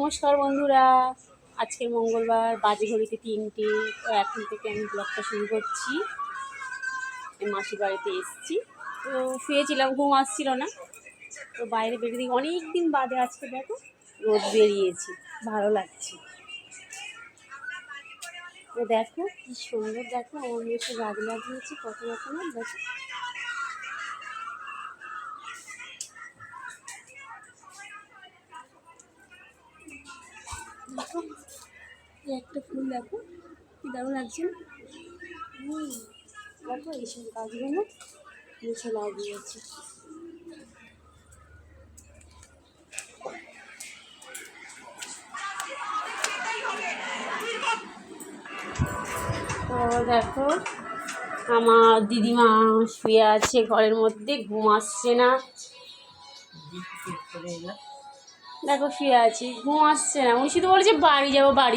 নমস্কার বন্ধুরা, আজকে মঙ্গলবার, বাজে ঘড়িতে 3টে। তো এখন থেকে আমি ব্লগটা শুরু করছি। মাসির বাড়িতে এসেছি, তো শুয়েছিলাম, ঘুম আসছিল না। তো বাইরে বেরিয়ে অনেক দিন বাদে আজকে দেখো রোদ বেরিয়েছি, ভালো লাগছে। তো দেখো কি সুন্দর, দেখো আমার মেয়ে গাছ লাগিয়েছি কত রকমের, দেখো দেখো একটা ফুল, দেখো কি দারুণ লাগছে। দেখো এইসব গাছগুলো নিচে লাগিয়েছি। তো দেখো আমার দিদিমা শুয়ে আছে ঘরের মধ্যে, ঘুম আসছে না। দেখো শুয়ে আছি, ঘুম আসছে না। উনি শুধু বলছে বাড়ি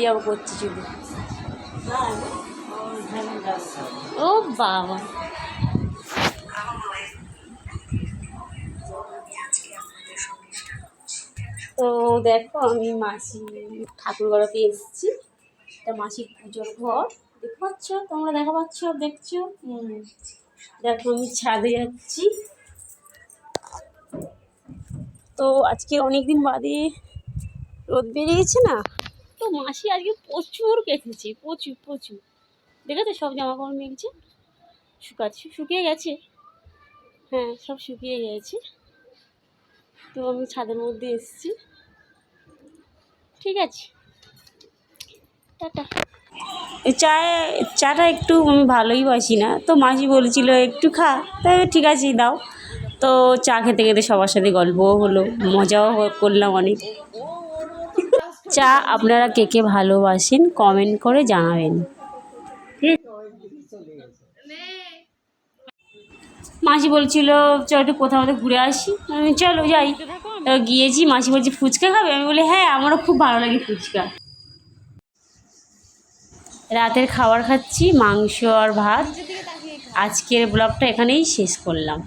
যাবো করছে শুধু। ও বাবা, তো দেখো আমি মাসি ঠাকুর ঘরেতে এসেছি। এটা মাসির পুজোর ঘর, দেখতে পাচ্ছ তোমরা, দেখা পাচ্ছ, দেখছো? দেখো আমি ছাদে যাচ্ছি। তো আজকে অনেকদিন বাদে রোদ বেরিয়েছে না, তো মাসি আজকে প্রচুর কেটেছে, প্রচুর প্রচুর। দেখেছো সব জামা কাপড় মেলছে, শুকিয়ে গেছে। হ্যাঁ, সব শুকিয়ে গেছে। তো আমি ছাদের মধ্যে এসেছি। ঠিক আছে, টাটা। এই চাটা একটু আমি ভালোই বাসি না, তো মাসি বলেছিল একটু খা, তাই ঠিক আছে দাও। তো চা খেতে খেতে সবার সাথে গল্পও হলো, মজাও করলাম অনেক। চা আপনারা কে কে ভালোবাসেন কমেন্ট করে জানাবেন। মাসি বলছিল চল একটু কোথাও মধ্যে ঘুরে আসি, আমি চলো যাই। তো গিয়েছি, মাসি বলছি ফুচকা খাবে, আমি বলি হ্যাঁ আমারও খুব ভালো লাগে ফুচকা। রাতের খাবার খাচ্ছি, মাংস আর ভাত। আজকের ব্লগটা এখানেই শেষ করলাম।